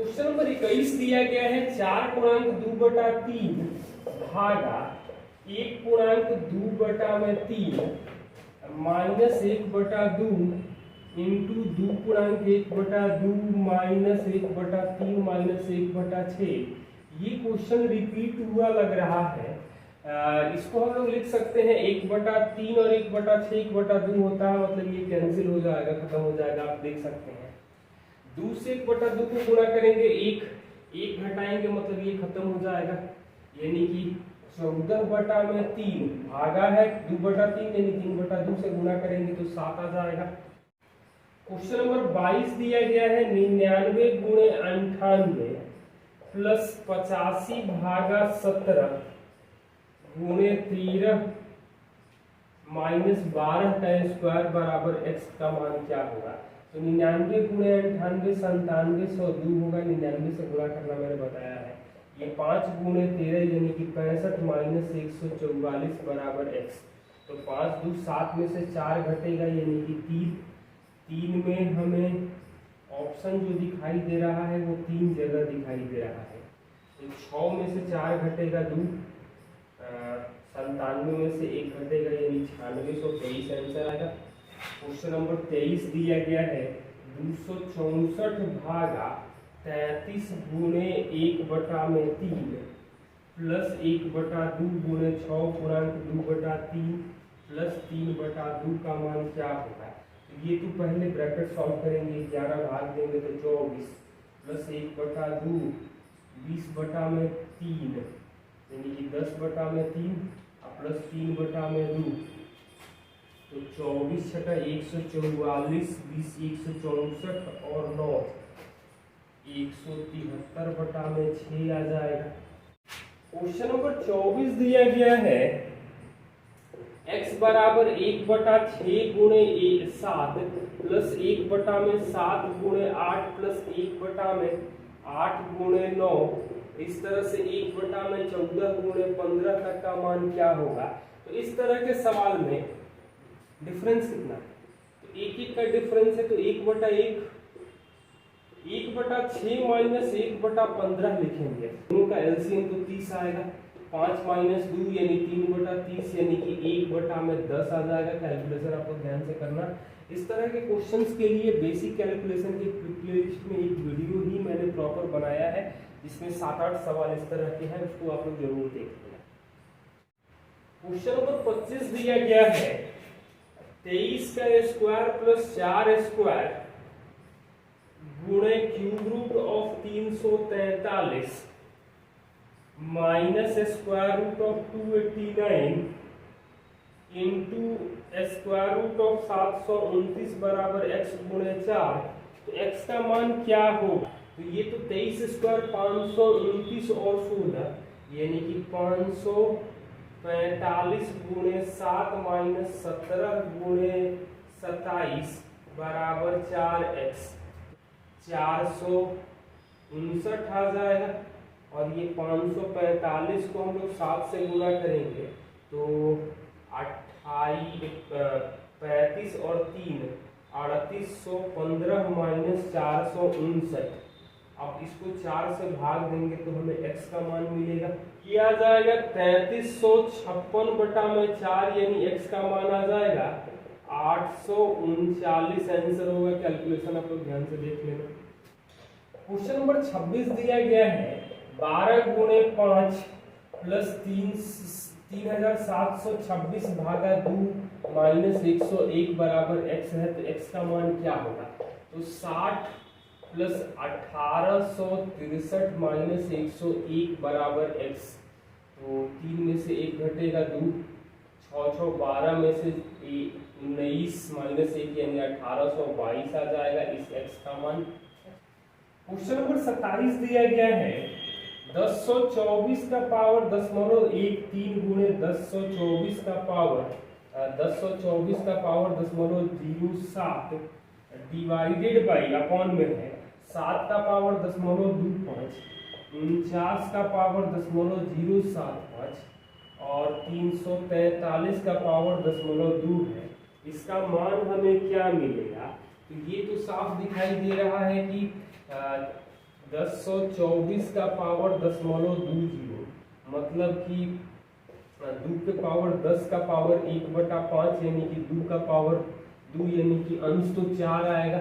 Question number 21 दिया गया है 4.2/3 भागा 1.2/3 माइनस 1/2 इंटू 2.1/2 माइनस 1/3 माइनस 1/6। ये क्वेश्चन रिपीट हुआ लग रहा है। इसको हम लोग लिख सकते हैं 1/3 और 1/6 1/2 होता है, मतलब ये कैंसिल हो जाएगा, खत्म हो जाएगा। आप देख सकते हैं 2 से 1/2 को गुणा करेंगे, एक घटाएंगे, मतलब ये खत्म हो जाएगा। यानी कि 14/3 भागा है 2/3 यानी 3/2 से गुणा करेंगे तो 7 आ जाएगा। क्वेश्चन नंबर 22 दिया गया है 99 गुणे 98 प्लस 85 भागा 17 गुणे 13 माइनस 12 का स्क्वायर बराबर x का मान क्या होगा। तो 99 गुणे 98 97 102 होगा। 99 से गुणा करना मैंने बताया है। ये 5 गुणे 13 यानी कि 65 माइनस 144 बराबर x। तो 5 2 7 में से 4 घटेगा यानी कि 3 में हमें ऑप्शन जो दिखाई दे रहा है वो 3 जगह दिखाई दे रहा है। तो 6 में से 4 घटेगा 2, 97 में से 1 घटेगा यानी 96, 123 आंसर आएगा। क्वेश्चन नंबर 23 दिया गया है 264 भागा 33 गुणे 1/3 प्लस 1/2 गुणे 6.2/3 प्लस 3/2 का मान क्या होगा। तो ये तो पहले ब्रैकेट सॉल्व करेंगे, 11 भाग देंगे तो 24 प्लस 1/2 20/3 यानी कि 10/3 प्लस 3/2 तो 24 छठा 144 20 164 और 9 173/6 आ जाएगा। क्वेश्चन नंबर 24 दिया गया है x बराबर 1/6 गुणे 7 प्लस 1/7 गुणे 8 प्लस 1/8 गुणे 9, इस तरह से 1/14 गुणे 15 तक का मान क्या होगा। तो इस तरह के सवाल में डिफरेंस कितना है, तो एक का डिफरेंस है तो 1/1 1/6 माइनस 1/15 लिखेंगे। दोनों का एलसीएम तो 30 आएगा। 5 माइनस 2 यानी 3/30 यानी कि 1/10 आ जाएगा। कैलकुलेशन आप लोग ध्यान से करना। इस तरह के क्वेश्चंस के लिए बेसिक कैलकुलेशन की प्लेलिस्ट में एक वीडियो ही मैंने प्रॉपर बनाया है जिसमें 7-8 सवाल इस तरह के हैं, उसको आप लोग जरूर देख लेना। क्वेश्चन नंबर 25 दिया गया है 23 का स्क्वायर प्लस 4 स्क्वायर गुणे cube root of 343 minus square root of 289 into square root of 729 बराबर x गुणे 4। तो x का मान क्या होगा। तो ये तो 23 स्क्वायर 529 और 16 यानी कि 545 गुणे 7 माइनस 17 गुणे 27 बराबर 4x 459 आ जाएगा। और ये 545 को हम लोग 7 से गुणा करेंगे तो 35 और 3 3815 माइनस 459। अब इसको 4 से भाग देंगे तो हमें x का मान मिलेगा। ये आ जाएगा 3356/4 यानी x का मान आ जाएगा 839 आंसर होगा। कैलकुलेशन आप लोग ध्यान से देख लेना। क्वेश्चन नंबर 26 दिया गया है 12 गुणे 5 प्लस 3726 भागा 2 माइनस 101 बराबर x है। तो x का मान क्या होगा। तो 60 प्लस 1863 माइनस 101 बराबर x। तो 3 में से 1 घटेगा 2, 6 6 12 में से 19 माइनस 1 यानी 1822 आ जाएगा इस x का मान। क्वेश्चन नंबर 27 दिया गया है 1024 का पावर 10.13 गुणे 1024 का पावर 1024 डिवाइडेड बाई अपॉन में है 7 का पावर 10.25 49 का पावर 10.075 और 343 का पावर 10.2 है। इसका मान हमें क्या मिलेगा। तो ये तो साफ दिखाई दे रहा है कि 1024 का पावर 10.20, मतलब कि 2 के पावर 10 का पावर 1/5, यानी कि 2 का पावर 2, यानी कि अंश तो 4 आएगा।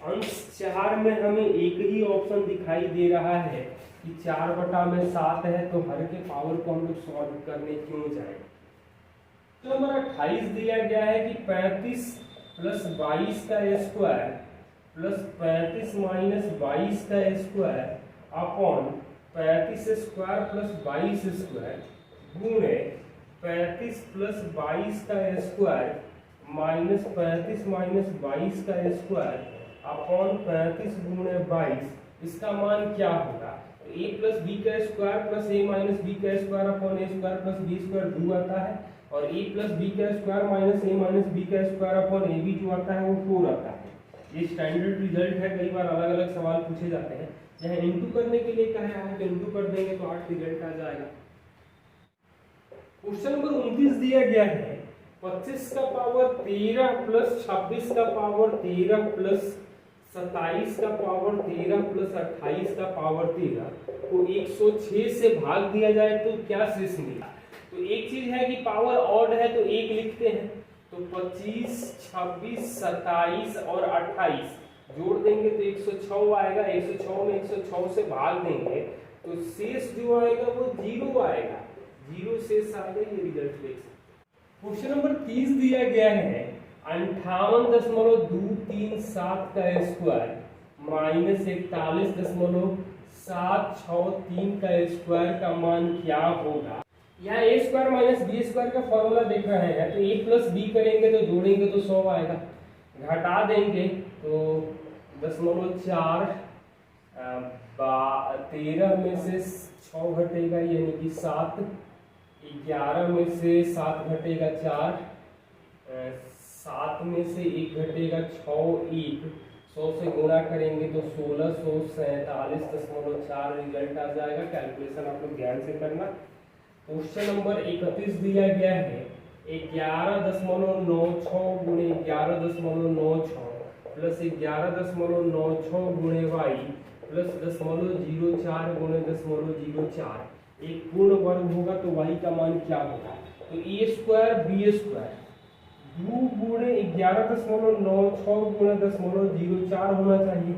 अंश 4 में हमें एक ही ऑप्शन दिखाई दे रहा है कि 4/7 है, तो हर के पावर को हम लोग सॉल्व करने क्यों जाए। तो हमारा 28 दिया गया है कि 35 प्लस 22 का स्क्वायर प्लस 35 माइनस 22 का square upon 35 square plus 22 square गुणे 35 प्लस 22 का स्क्वायर माइनस 35 माइनस 22 का स्क्वायर अपॉन 35 गुणे 22, इसका मान क्या होगा। तो a प्लस बी का square plus a minus b का square upon a square plus b square 2 आता है, और a प्लस बी का square minus a minus b का स्क्वायर अपॉन a भी जो आता है वो 4 आता है। ये स्टैंडर्ड रिजल्ट है, कई बार अलग अलग सवाल पूछे जाते हैं। चाहे इंटू करने के लिए कहा है तो इंटू कर देंगे तो 8 रिजल्ट आ जाएगा। क्वेश्चन नंबर 29 दिया गया है 25 का पावर 13 प्लस 26 का पावर 13 प्लस 27 का पावर 13 प्लस 28 का पावर 13 को 106 से भाग दिया जाए तो क्या शेष मिला। तो एक चीज है कि पावर ऑड है तो 1 लिखते हैं, तो 25, 26, 27 और 28 जोड़ देंगे तो 106 आएगा। 106 में 106 से भाग देंगे तो शेष जो आएगा वो 0 आएगा, 0 शेष आएगा। ये रिजल्ट देख सकते। क्वेश्चन नंबर 30 दिया गया है 58.237 का स्क्वायर माइनस 41.763 का स्क्वायर का मान क्या होगा। यहाँ ए स्क्वायर माइनस बी स्क्वायर का फॉर्मूला देख रहे हैं, तो ए प्लस बी करेंगे तो जोड़ेंगे तो 100 आएगा, घटा देंगे तो 0.4 13 में से 6 घटेगा यानी कि 7, 11 में से 7 घटेगा 4, 7 में से 1 घटेगा 6, 1 100 से गुणा करेंगे तो 1647.4 रिजल्ट आ जाएगा। कैलकुलेशन आप लोग ध्यान से करना। क्वेश्चन नंबर 31 दिया गया है 11.96 गुणे 11.96 प्लस 11.96 गुणे y प्लस 0.04 गुणे 0.04 एक पूर्ण वर्ग होगा तो y का मान क्या होगा। तो ए स्क्वायर बी स्क्वायर 2 गुणे 11.96 गुणे 0.04 होना चाहिए,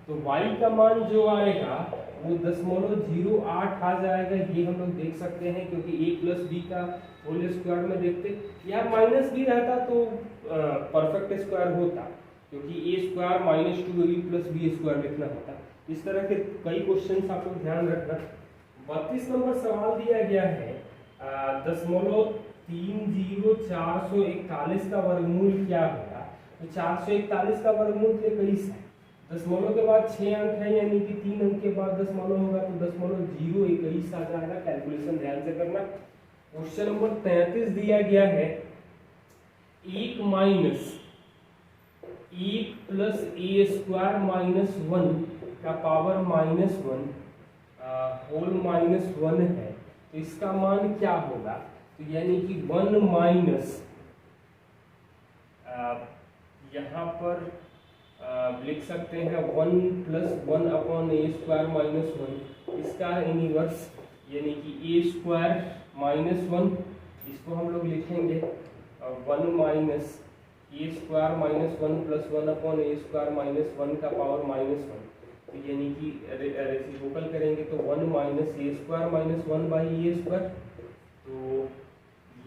तो y का मान जो आएगा वो 0.08 आ जाएगा। ये हम लोग देख सकते हैं क्योंकि a प्लस बी का होल स्क्वायर में देखते, यहाँ माइनस भी रहता तो परफेक्ट स्क्वायर होता, क्योंकि a square minus 2ab plus b square लिखना होता। इस तरह के कई क्वेश्चन आप लोग ध्यान रखना। 32 नंबर सवाल दिया गया है 0.30441 का वर्गमूल क्या होगा। तो 441 का वर्गमूल 23 है, दशमलव के बाद 6 अंक है यानी कि 3 अंक के बाद दशमलव होगा तो 0.021 आ जाएगा। कैलकुलेशन ध्यान से करना। क्वेश्चन नंबर 33 दिया गया है 1 माइनस 1 प्लस ए स्क्वायर माइनस 1 का पावर माइनस 1 होल माइनस 1 है, तो इसका मान क्या होगा। तो यानी कि 1 माइनस यहाँ पर लिख सकते हैं 1 प्लस 1 अपॉन ए स्क्वायर माइनस 1, इसका इनवर्स यानी कि ए स्क्वायर माइनस 1, इसको हम लोग लिखेंगे 1 माइनस ए स्क्वायर माइनस 1 प्लस 1 अपॉन ए स्क्वायर माइनस 1 का पावर माइनस 1, तो यानी कि रेसिप्रोकल करेंगे तो 1 minus A square minus 1 by A square, तो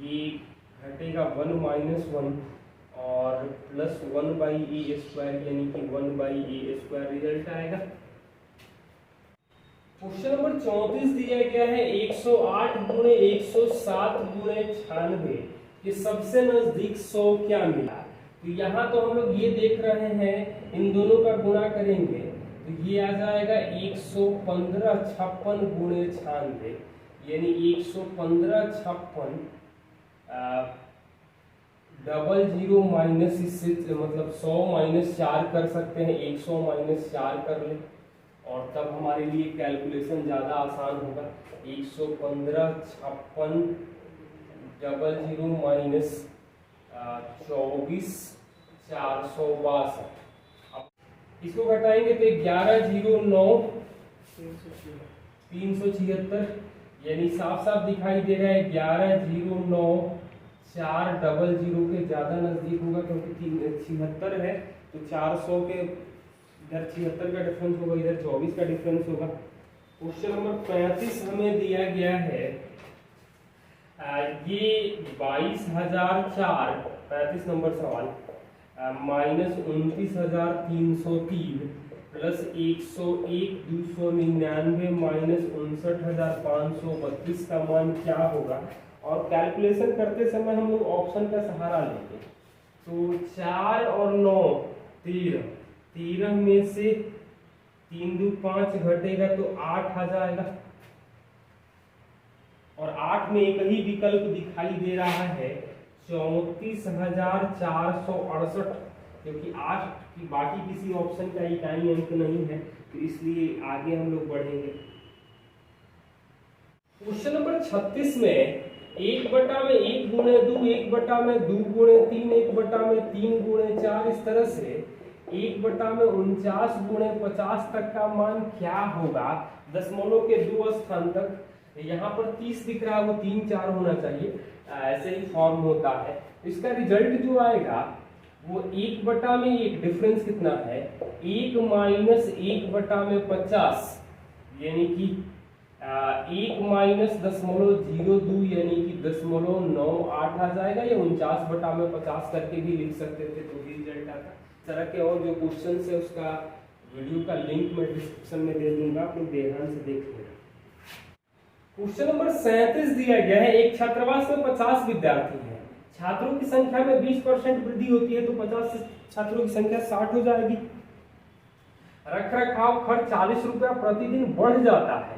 ये घटेगा 1 माइनस 1 और प्लस 1 बाई ए स्क्वायर यानी कि 1 बाई ए स्क्वायर रिजल्ट आएगा। क्वेश्चन नंबर 34 दिया गया है 108 गुणे 107 गुणे 96 के सबसे नजदीक 100 क्या मिला। तो यहाँ तो हम लोग ये देख रहे हैं इन दोनों का गुणा करेंगे तो ये आ जाएगा 115 56 गुणे 96 यानी 115 56 00 माइनस इससे मतलब 100 माइनस 4 कर सकते हैं, 100 माइनस 4 कर लें और तब हमारे लिए कैलकुलेशन ज़्यादा आसान होगा। 115 56 00 माइनस 24 462, इसको घटाएंगे तो 1109 376, यानी साफ साफ दिखाई दे रहा है 1109,400 के ज़्यादा नज़दीक होगा, क्योंकि 76 है तो 400 के इधर 76 का डिफरेंस होगा, इधर 24 का डिफरेंस होगा। क्वेश्चन नंबर 35 हमें दिया गया है ये 22,004, 35 नंबर सवाल, माइनस 29,303 प्लस 101,299 माइनस 59,532 का मान क्या होगा। और कैलकुलेशन करते समय हम लोग ऑप्शन का सहारा लेंगे। तो 4 और 9 13, 13 में से 3 2 5 घटेगा तो 8 आ जाएगा, और 8 में एक ही विकल्प दिखाई दे रहा है 34,468, क्योंकि 8 की बाकी किसी ऑप्शन का इकाई अंक नहीं है, तो इसलिए आगे हम लोग बढ़ेंगे। क्वेश्चन नंबर 36 में 1/1 गुणे 2, 1/2 गुणे 3, 1/3 गुणे 4, इस तरह से 1/49 गुणे 50 तक का मान क्या होगा दशमलव के 2 स्थान तक। यहाँ पर 30 दिख रहा है, वो 3 4 होना चाहिए, ऐसे ही फॉर्म होता है। इसका रिजल्ट जो आएगा वो 1/1 डिफरेंस कितना है, 1 माइनस 1/50, यानी कि 1 माइनस 0.02 यानी कि 0.98 आ जाएगा, या 49/50 करके भी लिख सकते थे तो भी रिजल्ट आता। इस तरह के और जो क्वेश्चन है उसका वीडियो का लिंक मैं डिस्क्रिप्शन में दे दूंगा, आप लोग ध्यान से देख लेना। क्वेश्चन नंबर 37 दिया गया है, एक छात्रावास में 50 विद्यार्थी हैं, छात्रों की संख्या में 20% वृद्धि होती है, तो 50 छात्रों की संख्या 60 हो जाएगी। रखरखाव खर्च 40 रुपया प्रतिदिन बढ़ जाता है,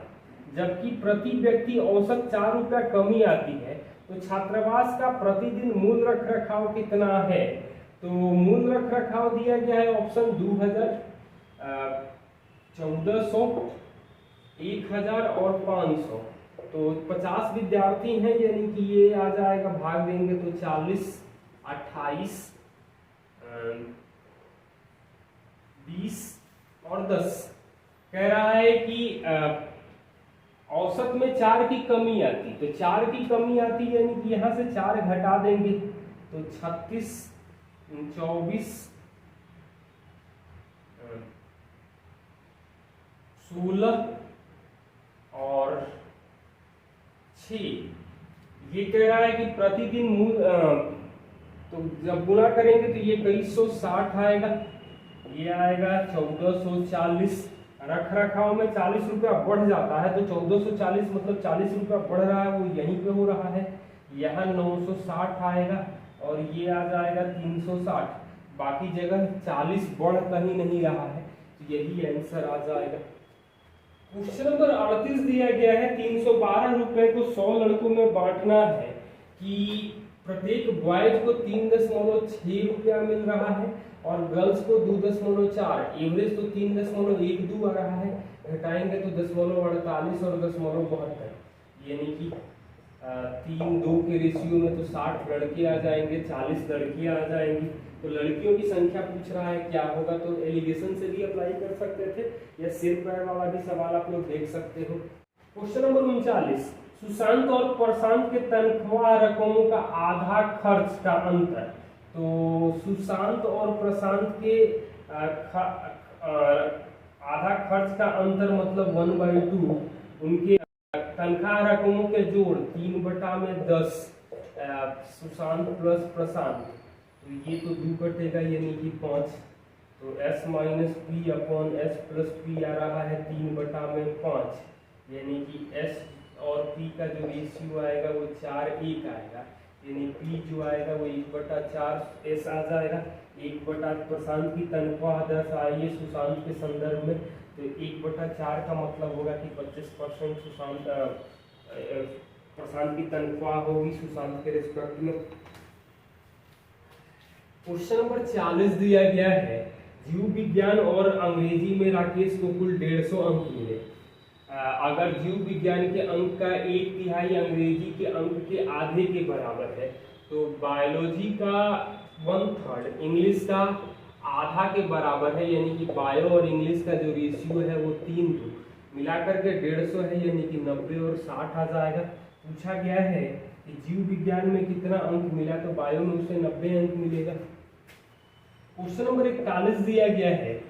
जबकि प्रति व्यक्ति औसत 4 रुपया कमी आती है, तो छात्रावास का प्रतिदिन मूल रखरखाव कितना है। तो मूल रखरखाव दिया गया है ऑप्शन 2000, 1400, 1000 और 500। तो 50 विद्यार्थी हैं, यानी कि ये आ जाएगा, भाग देंगे तो 40, 28, 20 और 10। कह रहा है कि औसत में 4 की कमी आती, तो 4 की कमी आती यानी कि यहाँ से 4 घटा देंगे तो 36, 24, 16 और 6। ये कह रहा है कि प्रतिदिन मूल, तो जब गुणा करेंगे तो ये 2360 आएगा, ये आएगा 1440। रखरखाव में 40 रुपया बढ़ जाता है, तो 1440 मतलब 40 रुपया बढ़ रहा है, वो यहीं पे हो रहा है। यहाँ 960 आएगा और ये आ जाएगा 360, बाकी जगह 40 बढ़ कहीं नहीं रहा है, तो यही आंसर आ जाएगा। क्वेश्चन नंबर 38 दिया गया है, 312 रुपए को 100 लड़कों में बांटना है कि प्रत्येक बॉयज को 3.6 रुपया मिल रहा है और गर्ल्स को 2.4, एवरेज तो 3.12 आ रहा है, घटाएंगे तो 0.48 और 0.72, यानी कि 3-2 के रेशियो में तो 60 लड़के आ जाएंगे, 40 लड़कियां आ जाएंगी। तो लड़कियों की संख्या पूछ रहा है क्या होगा, तो एलिगेशन से भी अप्लाई कर सकते थे या सिर पैर वाला भी सवाल आप लोग देख सकते हो। क्वेश्चन नंबर 39, सुशांत और प्रशांत के तनख्वाह रकमों का आधा खर्च का अंतर। तो सुशांत और प्रशांत के आधा खर्च का अंतर मतलब 1/2, उनके तनख्वाह रकमों के जोड़ 3/10, सुशांत प्लस प्रशांत, तो ये तो 2 कटेगा यानी कि 5, तो s minus p upon s plus p आ रहा है 3/5, यानी कि s और p का जो रेशियो आएगा वो 4:1 आएगा, यानी p जो आएगा वो 1/4 s आ जाएगा। 1/, प्रशांत की तनख्वाह 10 आई है सुशांत के संदर्भ में, तो 1/4 का मतलब होगा कि 25% प्रशांत की तनख्वाह होगी सुशांत के रिस्पेक्ट में। क्वेश्चन नंबर 40 दिया गया है, जीव विज्ञान और अंग्रेजी में राकेश को कुल 150 अंक मिले। अगर जीव विज्ञान के अंक का 1/3 अंग्रेजी के अंक के आधे के बराबर है, तो बायोलॉजी का 1/3 इंग्लिश का आधा के बराबर है, यानी कि बायो और इंग्लिश का जो रेशियो है वो 3:2, मिलाकर के 150 है, यानी कि 90 और 60 आ जाएगा। पूछा गया है कि जीव विज्ञान में कितना अंक मिला, तो बायो में उसे 90 अंक मिलेगा। क्वेश्चन नंबर 41 दिया गया है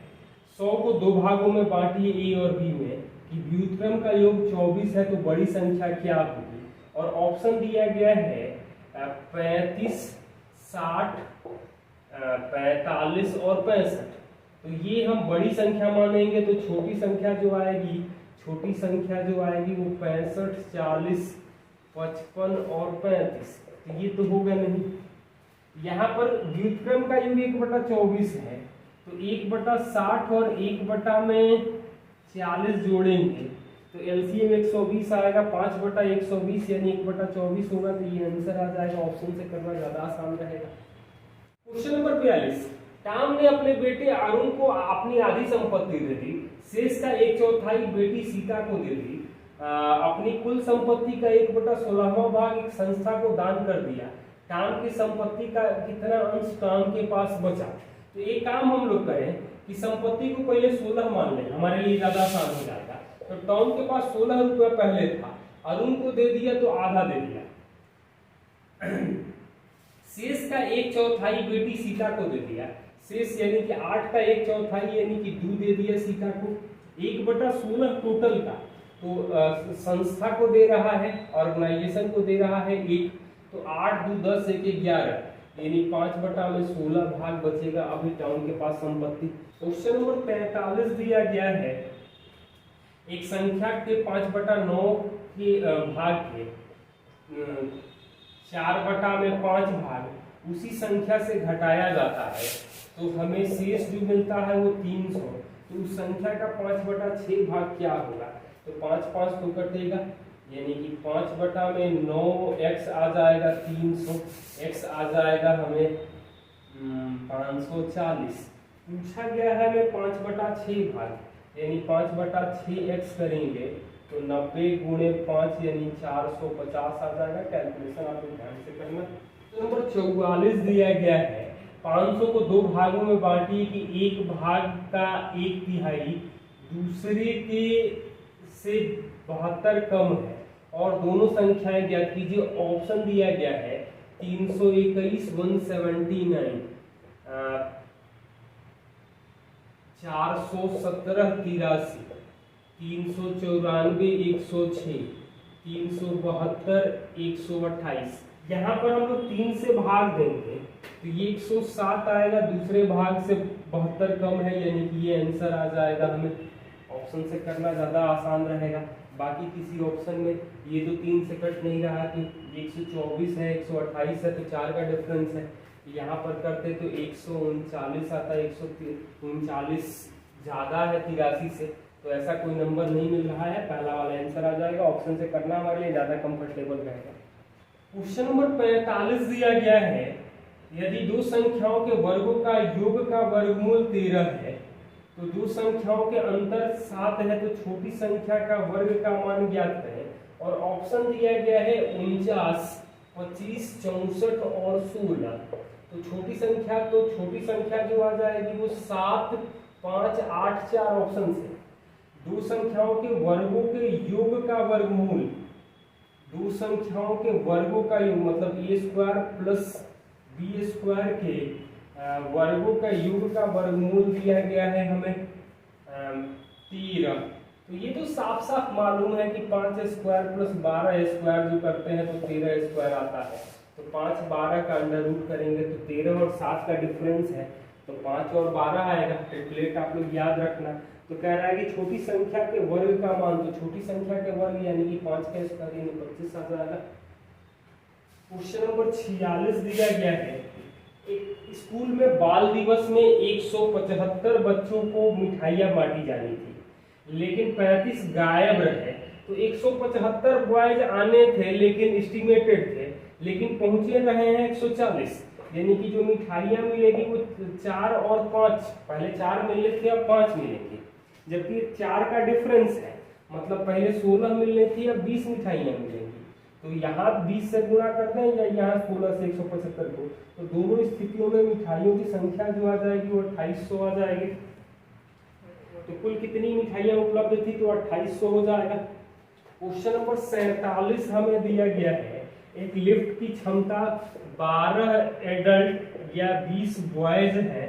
100 को दो भागों में बांटिए ए और बी में कि व्युत्क्रम का योग 24 है, तो बड़ी संख्या क्या होगी। और ऑप्शन दिया गया है 35, 60, 45 और 65। तो ये हम बड़ी संख्या मानेंगे, तो छोटी संख्या जो आएगी वो 65, 40, 55 और 35। तो ये तो होगा नहीं। यहाँ पर व्युत्क्रम का योग 1/24 है, तो 1/60 और 1/40 जोड़ेंगे तो एलसीएम 120 आएगा। 5/120 यानी 1/24 होगा, तो ये आंसर आ जाएगा। ऑप्शन से करना ज्यादा आसान रहेगा। क्वेश्चन नंबर 42, टॉम ने अपने बेटे अरुण को अपनी आधी संपत्ति दे दी, शेष का 1/4 बेटी सीता को दे दी, अपनी कुल संपत्ति का 1/16वां भाग एक संस्था को दान कर दिया। टॉम की संपत्ति का कितना अंश टॉम के पास बचा। तो एक काम हम लोग करें कि संपत्ति को पहले 16 मान लें, हमारे लिए ज्यादा आसान हो जाएगा। तो टॉम के पास 16 रुपया पहले था, अरुण को दे दिया तो आधा दे दिया। शेष का 1/4 बेटी सीता को दे दिया। शेष यानी कि 8 का 1/4 यानी कि 2 दे दिया सीता को। 1/16 टोटल का तो संस्था को दे रहा है, ऑर्गेनाइजेशन को दे रहा है 1। तो 8 2 10 1 11 यानी 5/16 भाग बचेगा अभी टाउन के पास संपत्ति। क्वेश्चन नंबर 45 दिया गया है एक संख्या के 5/9 के भाग के 4/5 भाग उसी संख्या से घटाया जाता है, तो हमें शेष जो मिलता है वो 300। तो उस संख्या का 5/6 भाग क्या होगा। तो 5 5 तो कटेगा, यानी कि 5/9 x आ जाएगा 300, x आ जाएगा हमें 540। पूछा गया है हमें 5/6 भाग, यानी 5/6 x करेंगे तो 90 गुणे 5 यानी 450 आ जाएगा। कैलकुलेशन आप लोग ध्यान से करना। तो नंबर 44 दिया गया है 500 को दो भागों में बांटिए कि एक भाग का 1/3 दूसरे के से 72 कम है और दोनों संख्याएं ज्ञात कीजिए। ऑप्शन दिया गया है 321, 179, 417, 83, 394, 106, 372, 128। यहाँ पर हम लोग 3 से भाग देंगे तो ये 107 आएगा, दूसरे भाग से 72 कम है, यानी कि ये आंसर आ जाएगा। हमें ऑप्शन से करना ज़्यादा आसान रहेगा। बाकी किसी ऑप्शन में ये तो 3 से कट नहीं रहा, तो 124 है, 128 है, तो 4 का डिफरेंस है। यहाँ पर करते तो 139 आता है, 139 ज़्यादा है 83 से, तो ऐसा कोई नंबर नहीं मिल रहा है। पहला वाला आंसर आ जाएगा। ऑप्शन से करना हमारे लिए ज़्यादा कंफर्टेबल रहेगा। क्वेश्चन नंबर 45 दिया गया है यदि दो संख्याओं के वर्गों का योग का वर्गमूल 13 है तो दो संख्याओं के अंतर 7 है, तो छोटी संख्या का वर्ग का मान ज्ञात करें। और ऑप्शन दिया गया है 49, 25, 64 और 16। तो छोटी संख्या जो आ जाएगी वो 7, 5, 8, 4 ऑप्शन से। दो संख्याओं के वर्गों के योग का वर्गमूल, दो संख्याओं के वर्गों का योग मतलब a² प्लस b² के वर्गों का योग का वर्गमूल दिया गया है हमें 13। तो ये तो साफ साफ मालूम है कि 5² प्लस 12² जो करते हैं तो 13² आता है। तो 5 12 का अंडर रूट करेंगे तो 13 और 7 का डिफरेंस है, तो 5 और 12 आएगा। कैलकुलेट आप लोग याद रखना। तो कह रहा है कि छोटी संख्या के वर्ग का मान, तो छोटी संख्या के वर्ग यानी कि 5 का स्क्वायर यानी 25 आ जाएगा। क्वेश्चन नंबर 46 दिया गया है एक स्कूल में बाल दिवस में 175 बच्चों को मिठाइयाँ बांटी जानी थी, लेकिन 35 गायब रहे। तो 175 बॉयज आने थे लेकिन एस्टिमेटेड थे, लेकिन पहुंचे रहे हैं 140, यानी कि जो मिठाइयाँ मिलेगी वो 4 और 5, पहले 4 मिले थे अब 5 मिलेंगे, जबकि 4 का डिफरेंस है। मतलब पहले 16 मिलने थी अब 20 मिठाइयाँ मिलेंगी। तो यहाँ 20 से गुणा करते हैं या यहाँ 16 से 175 को, तो दोनों स्थितियों में मिठाइयों की संख्या जो आ जाएगी वो 2800 आ जाएगी। तो कुल कितनी मिठाइयाँ उपलब्ध थी, तो 2800 हो जाएगा। क्वेश्चन नंबर 47 हमें दिया गया है, एक लिफ्ट की क्षमता 12 एडल्ट या 20 बॉयज है।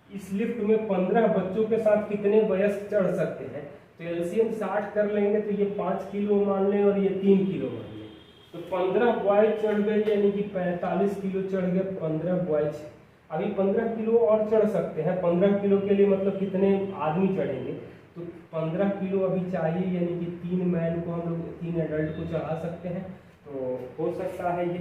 इस लिफ्ट में 15 बच्चों के साथ कितने वयस्क चढ़ सकते हैं? तो एलसीएम 60 कर लेंगे तो ये 5 किलो मान लें और ये 3 किलो मान लें। तो 15 बॉयज चढ़ गए यानी कि 45 किलो चढ़ गए 15 बॉयज। अभी 15 किलो और चढ़ सकते हैं। 15 किलो के लिए मतलब कितने आदमी चढ़ेंगे? तो 15 किलो अभी चाहिए यानी कि 3 मैन को हम लोग 3 एडल्ट को चढ़ा सकते हैं, तो हो सकता है ये।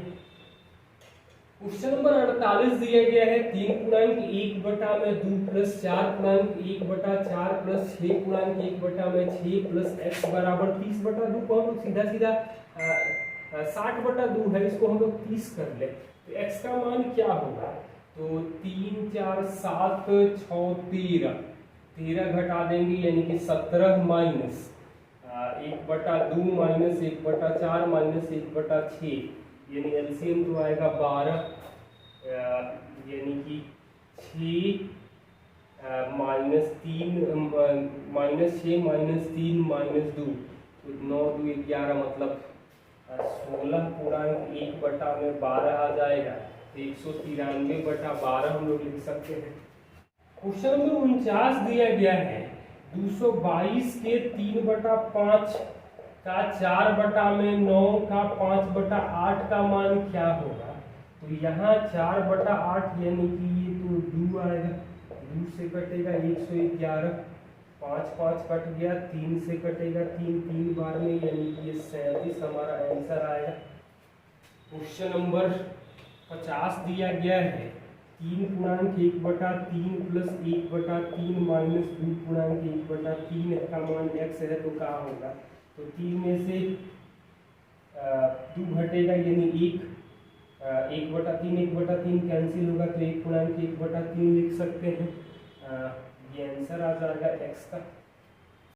क्वेश्चन नंबर 48 दिया गया है 3.1 बटा में 2 प्लस 4.1 बटा 4 प्लस 6.1 बटा में 6 प्लस एक्स बराबर 30 बटा 2 को हम लोग सीधा सीधा 60 बटा 2 है, इसको हम लोग 30 कर ले तो एक्स का मान क्या होगा? तो 3 4 7 6 13, 13 घटा देंगे यानी कि 17 माइनस 1 बटा 2 माइनस 1 बटा 4 माइनस 1 बटा 6 यानी एलसीएम तो आएगा 12 यानी कि 6 माइनस 3 माइनस 6 माइनस 3 माइनस 2 तो 9 2 11 मतलब 16.1 बटा में 12 आ जाएगा, तो 193 बटा 12 हम लोग लिख सकते हैं। क्वेश्चन नंबर 49 दिया गया है 222 के 3 बटा 5 का 4 बटा में 9 का 5 बटा 8 का मान क्या होगा? तो यहाँ 4 बटा 8 यानी कि ये तो 2 आएगा, 2 से कटेगा 111, 5 5 कट गया, 3 से कटेगा 3 3 बार में यानी कि ये 37 हमारा आंसर आएगा। क्वेश्चन नंबर 50 दिया गया है 3.1 बटा 3 प्लस 1 बटा 3 माइनस 2.1 बटा 3 का मान x है तो क्या होगा? तो 3 में से 2 घटेगा यानी 1 बटा 3 1 बटा 3 कैंसिल होगा तो 1.1 बटा 3 लिख सकते हैं। ये आंसर आ जाएगा x का।